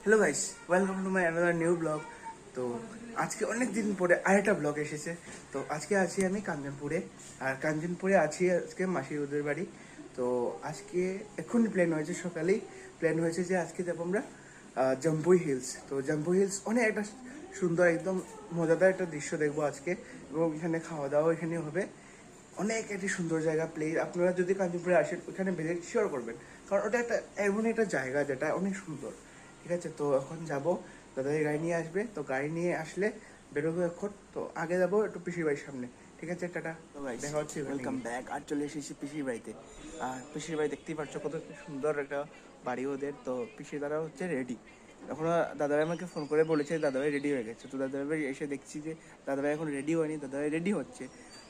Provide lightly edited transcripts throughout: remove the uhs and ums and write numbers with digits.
Hello guys, welcome to my another new blog. তো আজকে অনেক দিন পরে আরেকটা ব্লগ এসেছে। তো আজকে আছি আমি কাঞ্চনপুরে, আর কাঞ্চনপুরে আছি আজকে মাসির ওদের বাড়ি। তো আজকে এক্ষুনি প্ল্যান হয়েছে, সকালেই প্ল্যান হয়েছে যে আজকে যাবো আমরা জাম্পুই হিলস। তো জাম্পুই হিলস অনেক একটা সুন্দর, একদম মজাদার একটা দৃশ্য দেখবো আজকে, এবং এখানে খাওয়া দাওয়া এখানে হবে। অনেক একটি সুন্দর জায়গা, প্লেস। আপনারা যদি কাঞ্চনপুরে আসেন ওখানে ভিজিট শিওর করবেন, কারণ ওটা একটা এমন একটা জায়গা যেটা অনেক সুন্দর। ঠিক আছে, তো এখন যাব, দাদাই গাড়ি নিয়ে আসবে। তো গাড়ি নিয়ে আসলে বেরোবো এখন। তো আগে যাবো একটু পিসির বাড়ির সামনে। ঠিক আছে, টাটা। তো ভাই দেখা হচ্ছে, ওয়েলকাম ব্যাক। আর চলে এসেছি পিসির বাড়িতে। আর পিসির বাড়ি দেখতেই পাচ্ছ কত সুন্দর একটা বাড়ি ওদের। তো পিসির দ্বারা হচ্ছে রেডি। এখন দাদাভাই আমাকে ফোন করে বলেছে দাদাভাই রেডি হয়ে গেছে। তো দাদাভাই এসে দেখছি যে দাদাভাই এখন রেডি হয়নি, দাদাভাই রেডি হচ্ছে।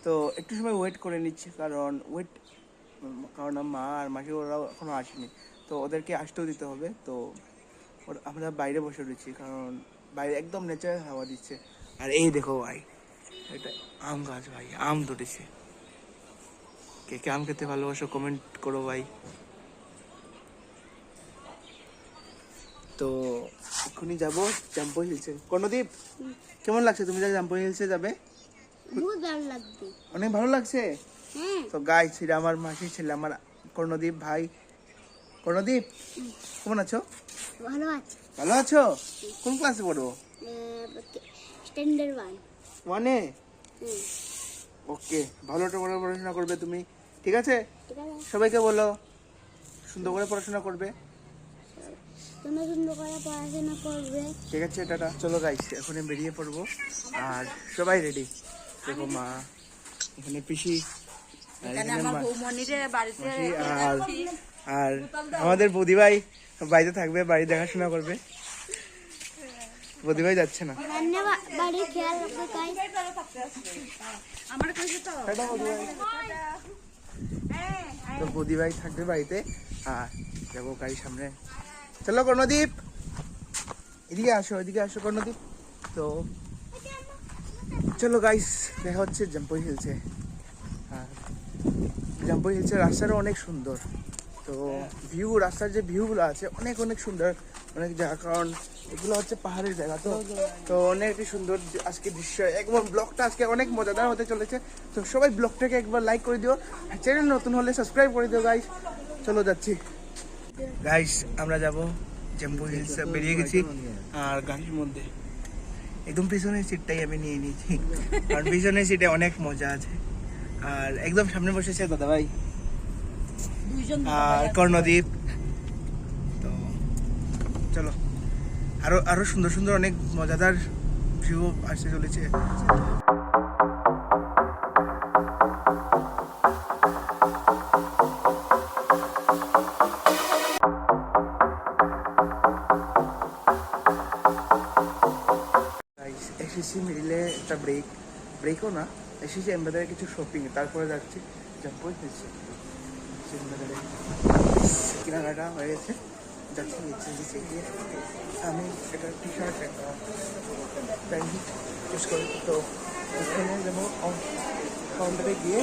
তো একটু সময় ওয়েট করে নিচ্ছি, কারণ মা আর মাসি ওরাও এখনও আসেনি, তো ওদেরকে আসতেও দিতে হবে। তো আমরা বাইরে বসে রয়েছি, কারণ বাইরে একদম নেচারাল হাওয়া দিচ্ছে। আর এই দেখো ভাই, এটা আম গাছ ভাই, আম ধরেছে। কে কে আম খেতে ভালোবাসো কমেন্ট করো ভাই। তো এক্ষুনি যাবো জাম্পুই হিলসে। কর্ণদীপ, কেমন লাগছে তুমি যা জাম্পুই হিলসে যাবে? বহুত ভালো লাগবে, অনেক ভালো লাগছে। তো গাইস, এটা আমার মাসির ছেলে, আমার কর্ণদীপ ভাই। কর্ণদীপ, কেমন আছো? ভালো আছে। ভালো আছো? কোন ক্লাসে পড়ো? স্ট্যান্ডার্ড 1 এ? 1। ওকে, ভালো করে পড়াশোনা করবে তুমি, ঠিক আছে? ঠিক আছে, সবাইকে বলো সুন্দর করে পড়াশোনা করবে। তোমরা সুন্দর করে পড়াশোনা করবে। ঠিক আছে, টাটা। চলো গাইস, এখন বেরিয়ে পড়বো। আর সবাই রেডি। দেখো মা, এখানে পিসি, আর আমাদের বৌদি ভাই বাড়িতে থাকবে, বাড়ি দেখাশোনা করবে। বৌদি ভাই যাচ্ছে না। বাড়ি খেয়াল রাখবে গাইস। তো বৌদি ভাই থাকবে বাড়িতে, আর যাবো গাড়ির সামনে। চলো কর্ণদীপ, এদিকে আসো কর্ণদীপ। তো চলো গাইস, দেখা হচ্ছে জাম্পুই হিলসে। আর জাম্পুই হিলসের রাস্তাটা অনেক সুন্দর। তো রাস্তার যে ভিউগুলো আছে অনেক সুন্দর, অনেক জায়গা, কারণ এগুলো হচ্ছে পাহাড়ের জায়গা। তো অনেক সুন্দর আজকে দৃশ্য, একবার ব্লগটা আজকে অনেক মজাদার হতে চলেছে। তো সবাই ব্লগটাকে একবার লাইক করে দিও, আর চ্যানেল নতুন হলে সাবস্ক্রাইব করে দিও গাইস। চলো যাচ্ছি গাইস, আমরা যাবো জাম্পুই হিলস। বেরিয়ে গেছি, আর গাড়ির মধ্যে একদম পিছনের সিটটাই আমি নিয়ে নিয়েছি, কারণ পিছনের সিটে অনেক মজা আছে। আর একদম সামনে বসেছে দাদাভাই আর কর্ণদীপ। তো চলো, আরো সুন্দর অনেক মজাদার ভিউ আসতে চলেছে। এসেছি মিডিলে একটা ব্রেকও না, এসেছি এমবাজারে কিছু শপিং, তারপরে যাচ্ছি জাম্পুই হিলসে। কেনাকাটা হয়ে গেছে, যাচ্ছি নিচে গিয়ে আমি একটা টি শার্ট, একটা প্যান্ট চুজ করি। তো ওখানে যাবো কাউন্টারে গিয়ে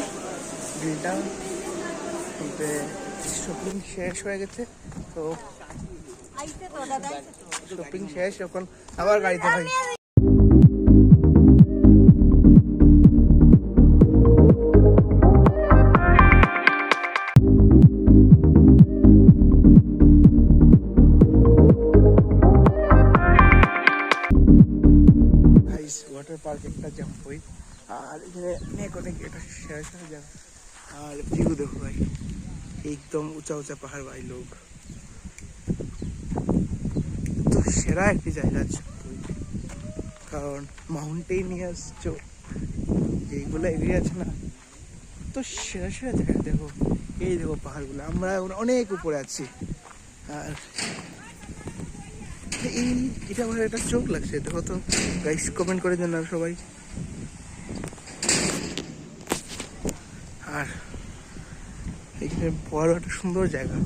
বিলটা তুলতে। শপিং শেষ হয়ে গেছে, তো শপিং শেষ, এখন আবার গাড়িতে ভাই। ওয়াটার পার্ক একটা জাম্পুই, আর এখানে অনেক এটা শেষ হয়ে যাবে। আর ভিউ দেখো ভাই, একদম উঁচা পাহাড় ভাই লোক। তো সেরা একটি জায়গা জাম্পুই, কারণ মাউন্টেনিয়াস যেগুলো এরিয়া আছে না, তো সেরা জায়গা। দেখো, এই দেখো পাহাড়গুলো, আমরা অনেক উপরে আছি। আর এটা আমার একটা চোখ লাগছে, দেখো তো গাইস, কমেন্ট করে জানাও সবাই। আর এখানে বড় একটা সুন্দর জায়গা,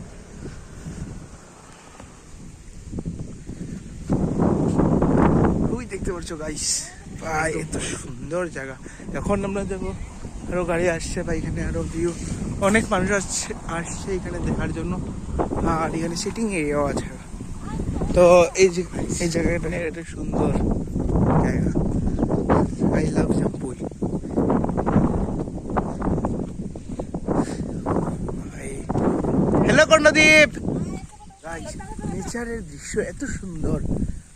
ওই দেখতে পাচ্ছ গাইস ভাই, এত সুন্দর জায়গা। এখন আমরা যাবো, আরো গাড়ি আসছে ভাই, এখানে আরো ভিউ, অনেক মানুষ আসছে এখানে দেখার জন্য। আর এখানে সিটিং এরিয়াও আছে। তো তো এই জায়গাটা এটা সুন্দর জায়গা। I love Jampui. হ্যালো কর্ণদীপ। নেচারের দৃশ্য এত সুন্দর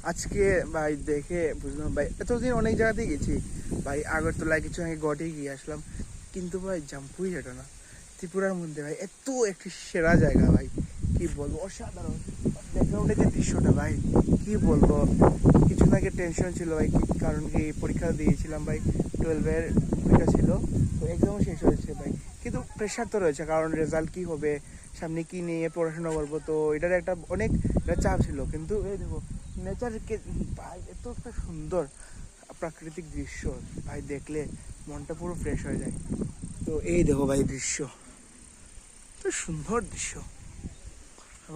আজকে ভাই দেখে বুঝলাম ভাই। এতদিন অনেক জায়গাতেই গেছি ভাই, আগরতলায় কিছু আগে গটে গিয়ে আসলাম, কিন্তু ভাই জাম্পুই যেটা না, ত্রিপুরার মধ্যে ভাই এত একটি সেরা জায়গা ভাই, কি বলবো, অসাধারণ। ব্যাকগ্রাউন্ডে যে দৃশ্যটা ভাই কি বলবো। কিছু আগে টেনশন ছিল ভাই, কারণ কি পরীক্ষা দিয়েছিলাম ভাই, 12-এর পরীক্ষা ছিল, তো এক্সামও শেষ হয়েছে ভাই, কিন্তু প্রেশার তো রয়েছে, কারণ রেজাল্ট কি হবে, সামনে কি নিয়ে পড়াশোনা করবো, তো এটার একটা অনেক চাপ ছিল। কিন্তু এই দেখো নেচারকে ভাই, এত একটা সুন্দর প্রাকৃতিক দৃশ্য ভাই, দেখলে মনটা পুরো ফ্রেশ হয়ে যায়। তো এই দেখো ভাই দৃশ্য, তো সুন্দর দৃশ্য।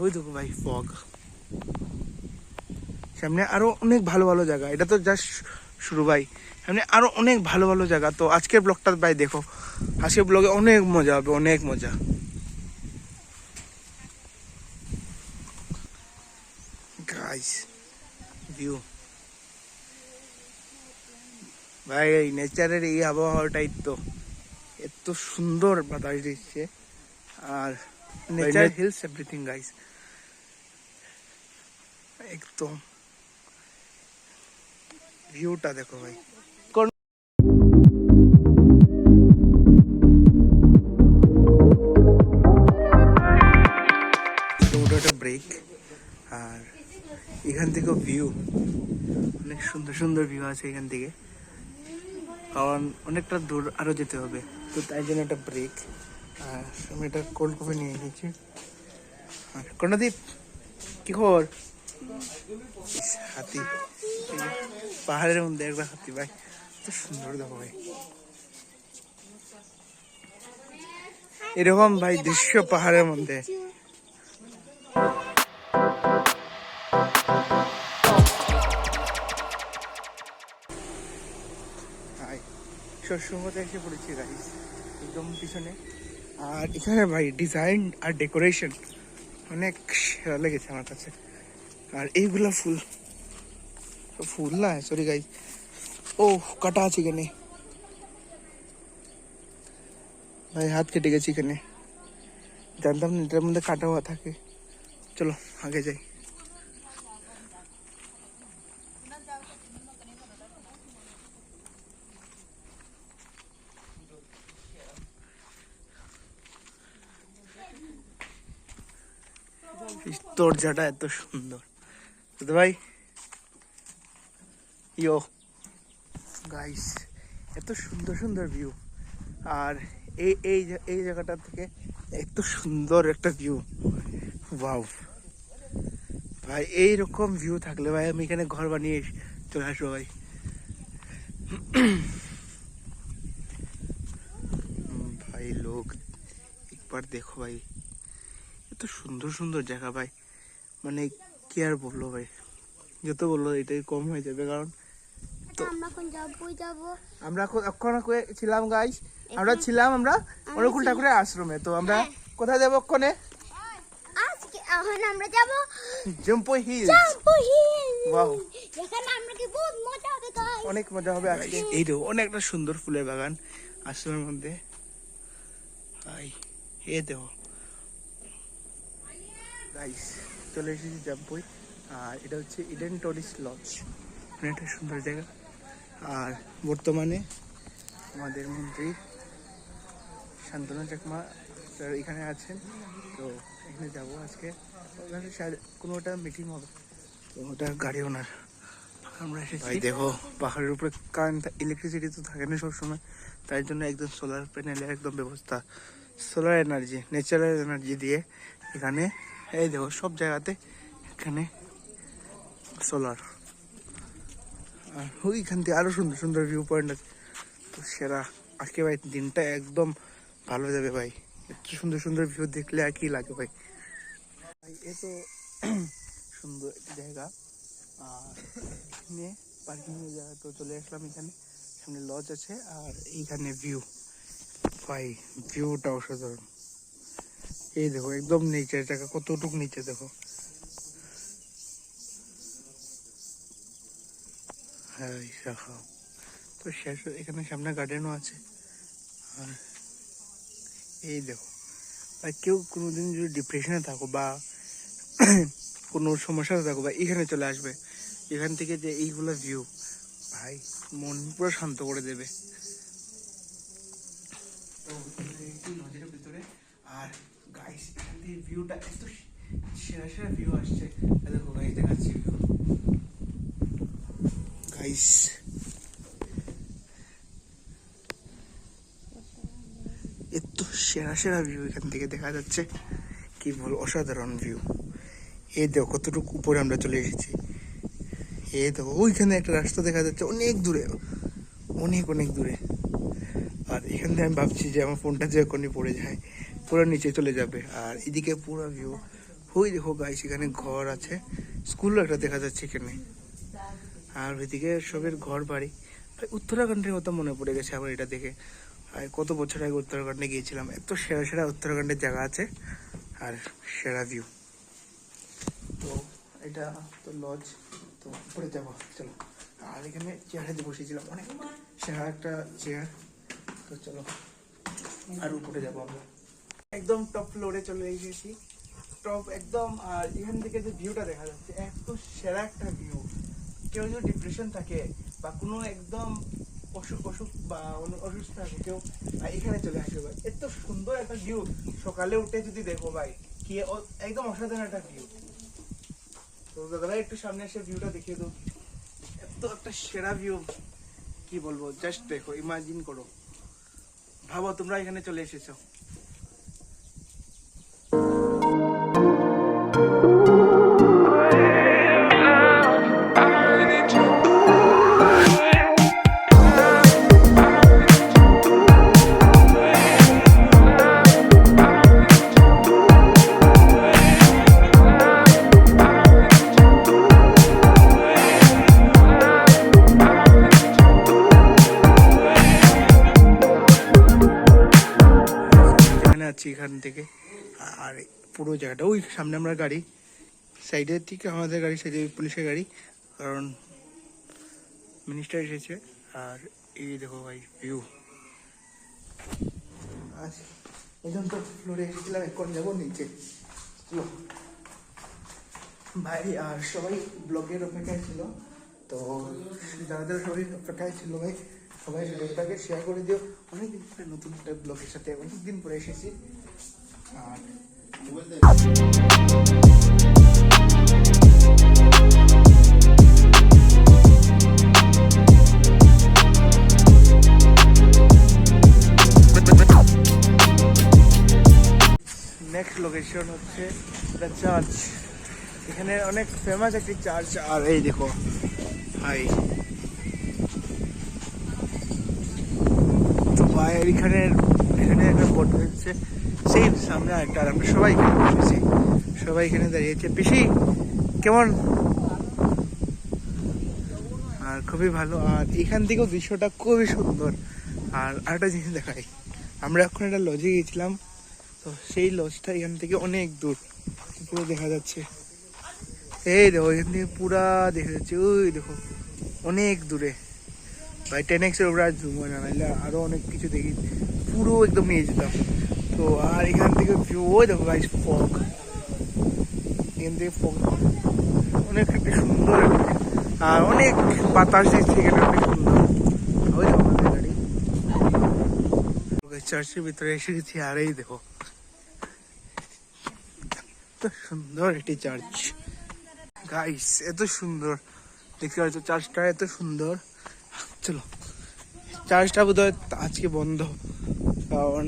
ওই দেখো ভাই ফগ, সামনে আরো অনেক ভালো ভালো জায়গা, এটা তো জাস্ট শুরু ভাই, সামনে আরো অনেক ভালো ভালো জায়গা। তো আজকের ব্লগটা ভাই দেখো, আজকের ব্লগে অনেক মজা হবে, অনেক মজা। গাইস ভিউ ভাই, এই নেচারের এই আবহাওয়াটাই তো এত সুন্দর বাতাস দিচ্ছে, আর নেচার হিলস এভরিথিং গাইস, একদম ভিউটা দেখো ভাই। একটা ব্রেক, আর এখান থেকেও ভিউ অনেক সুন্দর সুন্দর ভিউ আছে এখান থেকে, কারণ অনেকটা দূর আরো যেতে হবে, তো তাই জন্য একটা ব্রেক। আর আমি একটা কোল্ড কফি নিয়ে নিয়েছি। আর কর্ণদীপ কি খবর? হাতি, এই যে পাহাড়ের মধ্যে একটা হাতি ভাই, তো সুন্দর দেখো ভাই, এরকম ভাই দৃশ্য পাহাড়ের মধ্যে। শস্যমতে এসে পড়েছি গাইস, একদম পিছনে। আর এখানে ভাই ডিজাইন আর ডেকোরেশন অনেক সেরা লেগেছে আমার কাছে। আর এইগুলা ফুল, ফুল না সরি গাইস, ও কাটা আছে এখানে ভাই, হাত কেটে গেছে এখানে, জানতাম না এটার মধ্যে কাটা হওয়া থাকে। চলো আগে যাই। দরজাটা এত সুন্দর তো ভাই, ইয়ো গাইস, এত সুন্দর সুন্দর ভিউ। আর এই এই এই জায়গাটা থেকে এত সুন্দর একটা ভিউ, ওয়াও ভাই, এইরকম ভিউ থাকলে ভাই আমি এখানে ঘর বানিয়ে চলে আসবো ভাই। ভাই লোক একবার দেখো ভাই, এত সুন্দর সুন্দর জায়গা ভাই, মানে কি আর বললো ভাই, যত বললো এটাই কম হয়ে যাবে। কারণ তো আমরা কোন যাব? আমরা এখন ছিলাম গাইস, আমরা অনুকূল ঠাকুরের আশ্রমে। তো আমরা কোথায় যাবো ওখানে? আজকে এখন আমরা যাব জাম্পুই হিল। ওয়াও, এখানে আমরা কি বহুত মজা হবে গাইস, অনেক মজা হবে আজকে। এই তো অনেকটা সুন্দর ফুলের বাগান আশ্রমের মধ্যে ভাই, এই দেখো গাইস, চলে এসেছি জাম্পুই। আর এটা হচ্ছে ইডেন টুরিস্ট লজ, একটা সুন্দর জায়গা। আর বর্তমানে আমাদের মন্ত্রী শান্তনু চাকমা স্যার এখানে আছেন, তো এখানে যাবো আজকে, ওখানে কোনোটা মিটিং হবে, তো ওটা গাড়ি ওনার। আমরা এসেছি ভাই, দেখো পাহাড়ের উপরে কারেন্ট, ইলেকট্রিসিটি তো থাকে না সবসময়, তাই জন্য একদম সোলার প্যানেলের একদম ব্যবস্থা, সোলার এনার্জি, ন্যাচারাল এনার্জি দিয়ে এখানে, এই দেখো সব জায়গাতে এখানে সোলার। আর ওইখান থেকে আরো সুন্দর সুন্দর ভিউ পয়েন্ট আছে, তো সেরা আজকে ভাই দিনটা একদম ভালো যাবে ভাই, এত সুন্দর সুন্দর ভিউ দেখলে আর কি লাগে ভাই। এ তো সুন্দর জায়গা, আর এখানে পার্কিং এর জায়গা, তো চলে আসলাম এখানে, সামনে লজ আছে আর এইখানে ভিউ ভাই, ভিউটা অসাধারণ। এই দেখো একদম নিচের জায়গা, কতটুকু নিচে দেখো হ্যাঁ দেখো, তো শেষ এখানে সামনে গার্ডেনও আছে। আর এই দেখো ভাই, কেউ কোনোদিন যদি ডিপ্রেশনে থাকো বা কোনো সমস্যাতে থাকো বা এখানে চলে আসবে। এখান থেকে যে এইগুলো ভিউ ভাই মন পুরো শান্ত করে দেবে। তো এই নদীর ভিতরে আর গাইস এখান থেকে ভিউটা এত সেরা সেরা ভিউ আসছে। দেখো গাইস, দেখাচ্ছি ভিউ গাইস, এত সেরা সেরা ভিউ এখান থেকে দেখা যাচ্ছে, কি বল, অসাধারণ ভিউ। এই দেখো কতটুকু উপরে আমরা চলে এসেছি। এই দেখো ওইখানে একটা রাস্তা দেখা যাচ্ছে অনেক দূরে, অনেক অনেক দূরে। আর এখান থেকে আমি ভাবছি যে আমার ফোনটা যে এখনই পড়ে যায়, পুরো নিচে চলে যাবে। আর এদিকে পুরো ভিউ, ওই দেখো গাইস এখানে ঘর আছে, স্কুলও একটা দেখা যাচ্ছে এখানে। আর ওইদিকে সবের ঘর বাড়ি। ভাই উত্তরাখণ্ডের কথা মনে পড়ে গেছে আমার এটা দেখে। আর কত বছর আগে উত্তরাখণ্ডে গিয়েছিলাম, এত সেরা সেরা উত্তরাখণ্ডের জায়গা আছে আর সেরা ভিউ। তো এটা তো লজ, তো উপরে যাবো চলো। আর এখানে চেয়ারে বসেছিলাম, অনেক সেরা একটা চেয়ার। তো চলো আর উপরে যাবো আমরা, একদম টপ ফ্লোরে চলে এসেছি, টপ একদম। আর এখান থেকে যে ভিউটা দেখা যাচ্ছে এত সেরা একটা ভিউ। কেউ যদি ডিপ্রেশন থাকে বা কোনো একদম অসুখ অসুখ বা অসুস্থ থাকে কেউ, এখানে চলে আসবে ভাই, এত সুন্দর একটা ভিউ। সকালে উঠে যদি দেখো ভাই, কি একদম অসাধারণ একটা ভিউ। তো দাদা ভাই একটু সামনে এসে ভিউটা দেখিয়ে দাও, এত একটা সেরা ভিউ, কি বলবো, জাস্ট দেখো, ইমাজিন করো, ভাবো তোমরা এখানে চলে এসেছো। আছি এখান থেকে। আর পুরো জায়গাটা ওই সামনে আমরা গাড়ি, সাইডের দিকে আমাদের গাড়ি, সাইডে পুলিশের গাড়ি, কারণ মিনিস্টার এসেছে। আর এই দেখো ভাই ভিউ, আজ একদম তো ফ্লোরে এসেছিলাম, এখন যাবো নিচে। চলো ভাই, আর সবাই ব্লগের অপেক্ষায় ছিল, তো যারা সবাই অপেক্ষায় ছিল ভাই, সবাই ভিডিওটাকে শেয়ার করে দিও। অনেকদিন পরে নতুন একটা ব্লগের সাথে অনেকদিন পরে এসেছি। আর নেক্সট লোকেশন হচ্ছে দ্য চার্চ। এখানে অনেক ফেমাস একটি চার্চ। আর এই দেখো ভাই, তো ভাই এখানে এখানে একটা বোট হচ্ছে, সেই সামনে একটা। আর আমরা সবাই এখানে বসেছি, সবাই এখানে দাঁড়িয়েছে। পিসি কেমন? আর খুবই ভালো। আর এখান থেকেও দৃশ্যটা খুবই সুন্দর। আর আরেকটা জিনিস দেখাই, আমরা এখন একটা লজে গিয়েছিলাম, তো সেই লজটা এখান থেকে অনেক দূর, পুরো দেখা যাচ্ছে। এই দেখো এখান থেকে পুরা দেখা যাচ্ছে, ওই দেখো অনেক দূরে ভাই। 10x এর উপরে আর জুম হয় না, নাহলে আরো অনেক কিছু দেখি, পুরো একদম নিয়ে যেতাম। তো আর এখান থেকে ভিউ, ওই দেখো ভাই ফগ, এখান থেকে ফগ অনেক একটা সুন্দর, আর অনেক বাতাস দিচ্ছে এখানে, অনেক সুন্দর। ওই দেখো আমাদের গাড়ি, চার্চের ভিতরে এসে গেছি। আর এই দেখো এত সুন্দর একটি চার্চ গাইস, এত সুন্দর দেখতে পাচ্ছ চার্চটা, এত সুন্দর। চলো, চার্চটা বোধহয় আজকে বন্ধ, কারণ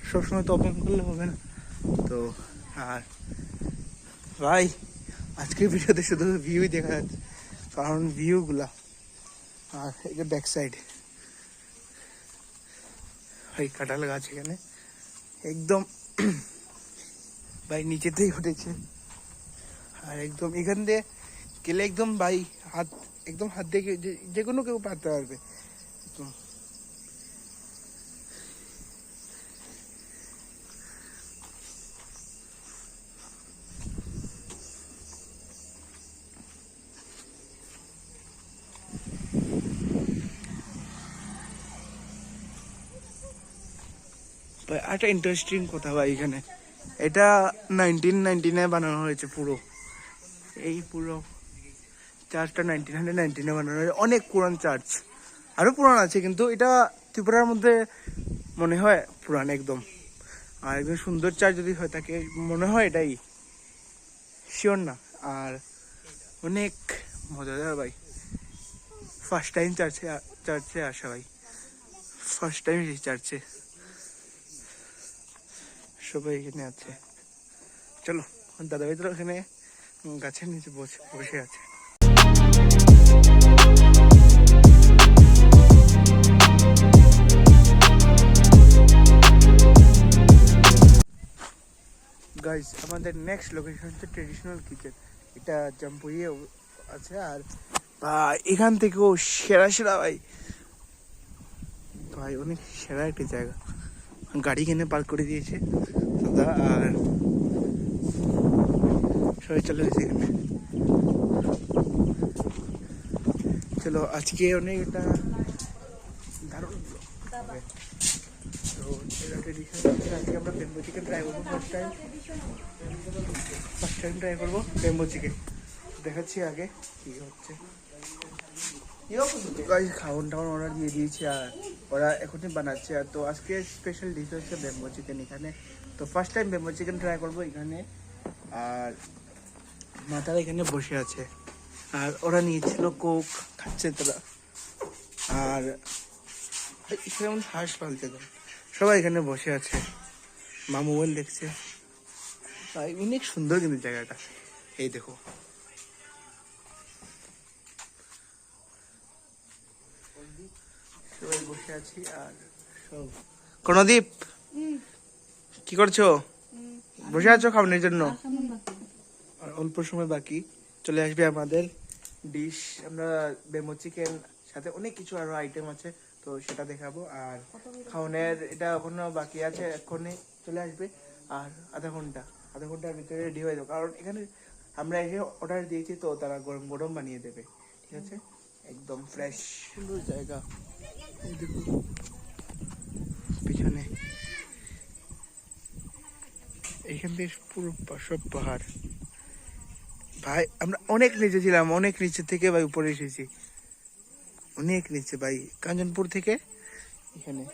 সবসময় তো ওপেন করলে হবে না। তো আর ভাই আজকের ভিডিওতে শুধু ভিউই দেখা যাচ্ছে, কারণ ভিউগুলা। আর এটা ব্যাক সাইড, ভাই কাঁঠাল গাছ এখানে একদম ভাই নিচেতেই উঠেছে। আর একদম এখান দিয়ে গেলে একদম ভাই হাত, একদম হাত দিয়ে যে কোনো কেউ পারতে পারবে একদম। ভাই একটা ইন্টারেস্টিং কথা ভাই, এখানে এটা 1919-এ বানানো হয়েছে পুরো, এই পুরো চার্চটা 1919-এ বানানো হয়েছে। অনেক পুরান চার্চ, আরো পুরান আছে, কিন্তু এটা ত্রিপুরার মধ্যে মনে হয় পুরান একদম। আর একদম সুন্দর চার্চ যদি হয় থাকে, মনে হয় এটাই, শিওর না। আর অনেক মজাদার ভাই, ফার্স্ট টাইম চার্চে আসা ভাই, ফার্স্ট টাইম এই চার্চে সবাই এখানে আছে। চলো, দাদা ভাই তো ওখানে গাছের নিচে বসে আছে। গাইস, আমাদের নেক্সট লোকেশন হচ্ছে ট্রেডিশনাল কিচেন, এটা জাম্পুইয়ে আছে। আর ভাই এখান থেকেও সেরা সেরা ভাই, ভাই অনেক সেরা একটা জায়গা। গাড়ি কিনে পার্ক করে দিয়েছে দাদা, আর সবাই চলে গেছে এখানে। চলো, আজকে অনেক এটা দারুণ vlog হবে। তো এটা ট্রেডিশনাল, আজকে আমরা বেম্বো চিকেন ট্রাই করবো, ফার্স্ট টাইম ট্রাই করবো বেম্বো চিকেন। দেখাচ্ছি আগে কি হচ্ছে। গাইস, খাওয়ান টাওয়ান অর্ডার দিয়ে দিয়েছি, আর ওরা এখনই বানাচ্ছে। আর তো আজকে স্পেশাল ডিশ হচ্ছে বেম্বো চিকেন এখানে। তো first time bamboo chicken try করবো এখানে। আর মাতারা এখানে বসে আছে, আর ওরা নিয়েছিল কোক, খাচ্ছে তারা। আর এখানে হাঁস পালছে তো, সবাই এখানে বসে আছে, মা মোবাইল দেখছে। ভাই অনেক সুন্দর কিন্তু জায়গাটা, এই দেখো। সবাই বসে আছি, আর সব কোনদীপ কি করছো? বসে আছো খাবারের জন্য? আর অল্প সময় বাকি, চলে আসবে আমাদের ডিশ। আমরা বেম্বো চিকেন সাথে অনেক কিছু আরো আইটেম আছে, তো সেটা দেখাবো। আর খাওয়ানোর এটা এখনো বাকি আছে, এক্ষুনি চলে আসবে। আর আধা ঘন্টার ভিতরে রেডি হয়ে যাবে, কারণ এখানে আমরা এসে অর্ডার দিয়েছি, তো তারা গরম গরম বানিয়ে দেবে, ঠিক আছে? একদম ফ্রেশ, সুন্দর জায়গা। এই দেখো পিছনে, এইখান থেকে পুরো সব পাহাড়। ভাই আমরা অনেক নিচে ছিলাম, অনেক নিচে থেকে ভাই উপরে এসেছি, অনেক নিচে ভাই, কাঞ্চনপুর থেকে এখানে।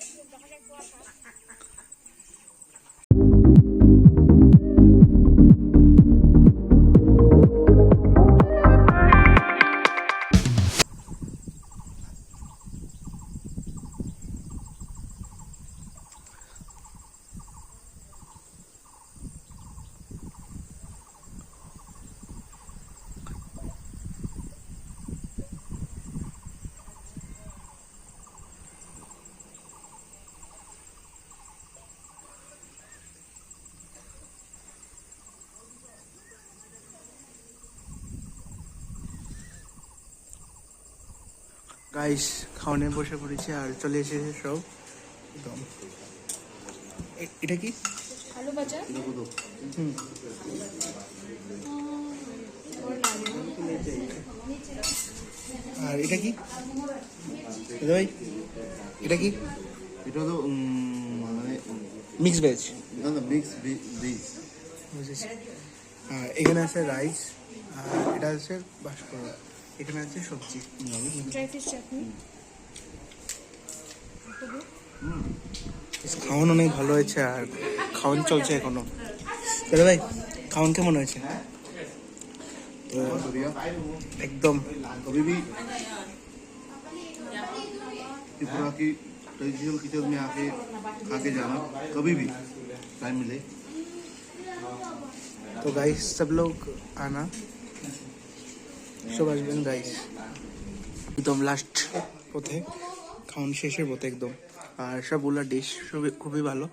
গাইস, খাওয়ানে বসে পড়েছি, আর চলে এসেছে সব একদম। এটা কি? আলু ভাজা। হুম, আর এটা কি দাদা ভাই? এটা কি? এটা তো মানে মিক্স ভেজ। না না মিক্স বিচ। বুঝেছি। আর এখানে আছে রাইস, আর এটা আছে বাসকর, এখানে আছে সবজি। ড্রাই ফিশ চাটনি। খাওয়ান অনেক ভালো হয়েছে, আর খাওয়ান চলছে এখনো। দাদা ভাই, খাওয়ান কেমন হয়েছে? তো একদম कभी भी त्रिपुरा की ट्रेडिशनल किचन में आके खा के जाना, कभी भी टाइम मिले। तो गाइस सब लोग आना, সব আসবেন গাইস। একদম লাস্ট পথে, খাওয়ান শেষের পথে একদম। আর সবগুলো ডিশ সবই খুবই ভালো,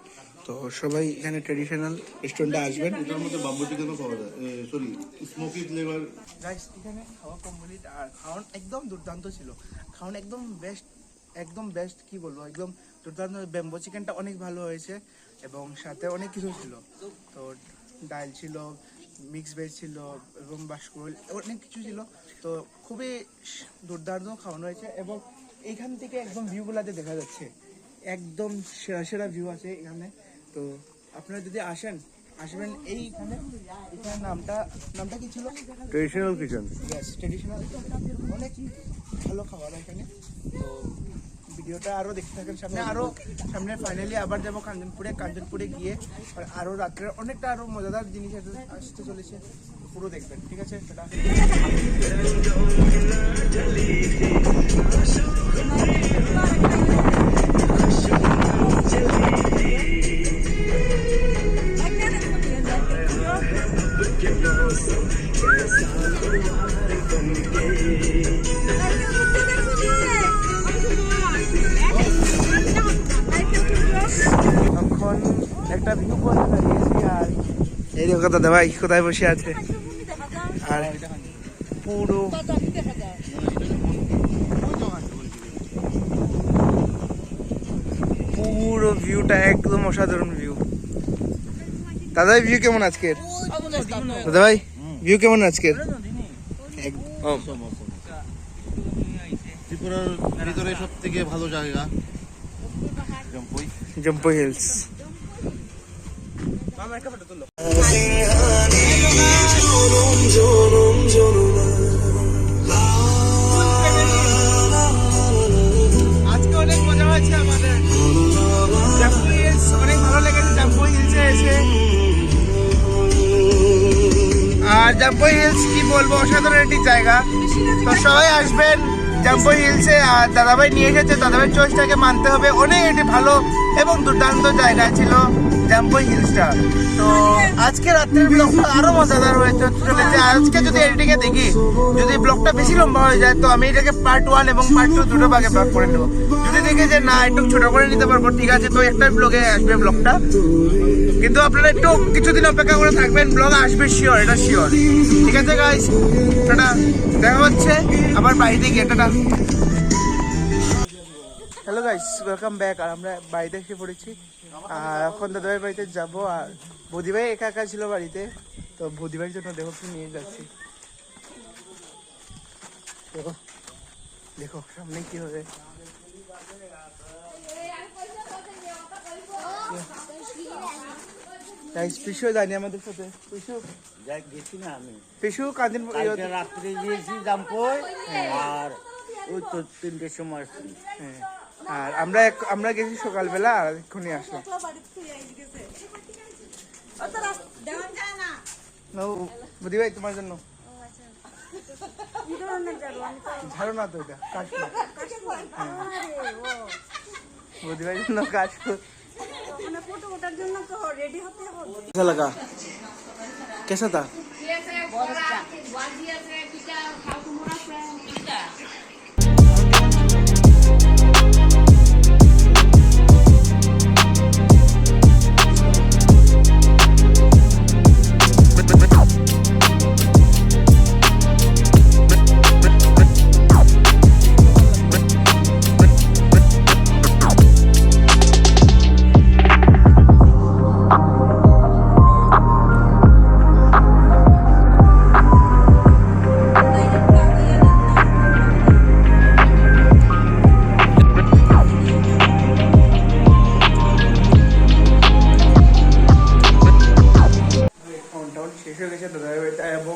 তো সবাই এখানে ট্রেডিশনাল রেস্টুরেন্টে আসবেন। এটার মধ্যে বাম্বু চিকেনও পাওয়া যায়, সরি স্মোকি ফ্লেভার। গাইস, এখানে খাওয়া কমপ্লিট, আর খাওয়ান একদম দুর্দান্ত ছিল। খাওয়ান একদম বেস্ট কি বলবো, একদম দুর্দান্ত। বেম্বো চিকেনটা অনেক ভালো হয়েছে, এবং সাথে অনেক কিছু ছিল। তো ডাল ছিল, মিক্স ভেজ ছিল, এবং বাসকরুল, অনেক কিছু ছিল। তো খুবই দুর্দান্ত খাওয়ানো হয়েছে, এবং এইখান থেকে একদম ভিউগুলাতে দেখা যাচ্ছে, একদম সেরা সেরা ভিউ আছে এখানে। তো আপনারা যদি আসবেন এইখানে, এখানে নামটা কি ছিল? Traditional kitchen. ট্রেডিশনাল, অনেক ভালো খাবার এখানে। তো ভিডিওটা আরও দেখতে থাকেন, সামনে ফাইনালি আবার যাবো কাঞ্চনপুরে গিয়ে আরও রাত্রে অনেকটা আরও মজাদার জিনিস আসতে চলেছে, পুরো দেখবেন, ঠিক আছে? সেটা এখন একটা ভিউ পয়েন্টে দাঁড়িয়েছি, আর এই দেখো দাদা ভাই কোথায় বসে আছে, আর পুরো ভিউটা একদম অসাধারণ ভিউ। দাদা ভাই ভিউ কেমন আজকের? দাদা ভাই ভিউ কেমন আজকের? ত্রিপুরার ভিতরে সব থেকে ভালো জায়গা জম্পই হিলস। আজকে অনেক মজা হয়েছে আমাদের, জম্পই হিলস অনেক ভালো লেগেছে জম্পই হিলসে এসে। আর জম্পই হিলস কি বলবো, অসাধারণ একটি জায়গা। তো সবাই আসবেন জম্পই হিলসে। আর দাদাভাই নিয়ে এসেছে, দাদাভাই চয়েসটাকে মানতে হবে, অনেক একটি ভালো এবং দুর্দান্ত জায়গা ছিল জম্পই হিলসটা। তো আজকে রাত্রের ব্লগটা আরো মজাদার হয়েছে চলেছে। আজকে যদি এডিটিংয়ে দেখি, যদি ব্লগটা বেশি লম্বা হয়ে যায়, তো আমি এটাকে পার্ট 1 এবং পার্ট 2 দুটো ভাগে ভাগ করে নেবো। যদি দেখি যে না একটু ছোট করে নিতে পারবো, ঠিক আছে, তো একটা ব্লগে আসবে ব্লগটা। কিন্তু আপনারা একটু কিছুদিন অপেক্ষা করে থাকবেন, ব্লগ আসবে শিওর, এটা শিওর, ঠিক আছে গাইস? টাটা, দেখা হচ্ছে আবার বাড়িতে গিয়ে, tata. Hello guys, welcome back. আর আমরা বাড়িতে এসে পড়েছি, আর এখন দাদাভাই বাড়িতে যাব। আর বৌদিভাই একা একা ছিল বাড়িতে, তো বৌদিভাইয়ের জন্য দেখো কি নিয়ে যাচ্ছি। দেখো সামনে কি হবে। গাইস পিসুও জানি আমাদের সাথে, গেছি না আমি পিসু কাঁদিন রাত্রে গিয়েছি জাম্পই, আর ওই তো 3টের সময় আসছি। হ্যাঁ, আর আমরা গেছি সকালবেলা, আর এক্ষুনি আসলাম। বুদ্ধি ভাই তোমার জন্য ঝাড়ো না তো, এটা কাশফুল। বুদ্ধি ভাইয়ের জন্য কাশফুল। कैसा लगा, कैसा था? শেষ হয়ে গেছে দাদাভাই বাড়িতে, এবং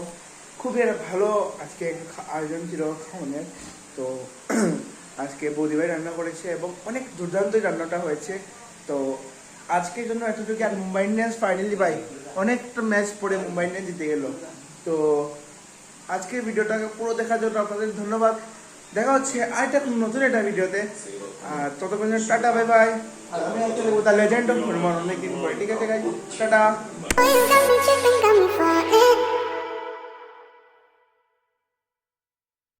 খুবই একটা ভালো আজকে আয়োজন ছিল খাওয়ানোর। তো আজকে বৌদিভাই রান্না করেছে এবং অনেক দুর্দান্ত রান্নাটা হয়েছে। তো আজকের জন্য এতটুকু। আর মুম্বাই ইন্ডিয়ান্স ফাইনালি ভাই অনেকটা ম্যাচ পড়ে মুম্বাই ইন্ডিয়ান্স জিতে গেল। তো আজকের ভিডিওটাকে পুরো দেখার জন্য আপনাদের ধন্যবাদ। দেখা হচ্ছে আরেকটা নতুন একটা ভিডিওতে, আর ততক্ষণ টাটা, বাই বাই। আর আমি আসলে দ্য লেজেন্ড অফ হনুমান অনেকদিন পরে, ঠিক আছে গাইস, টাটা।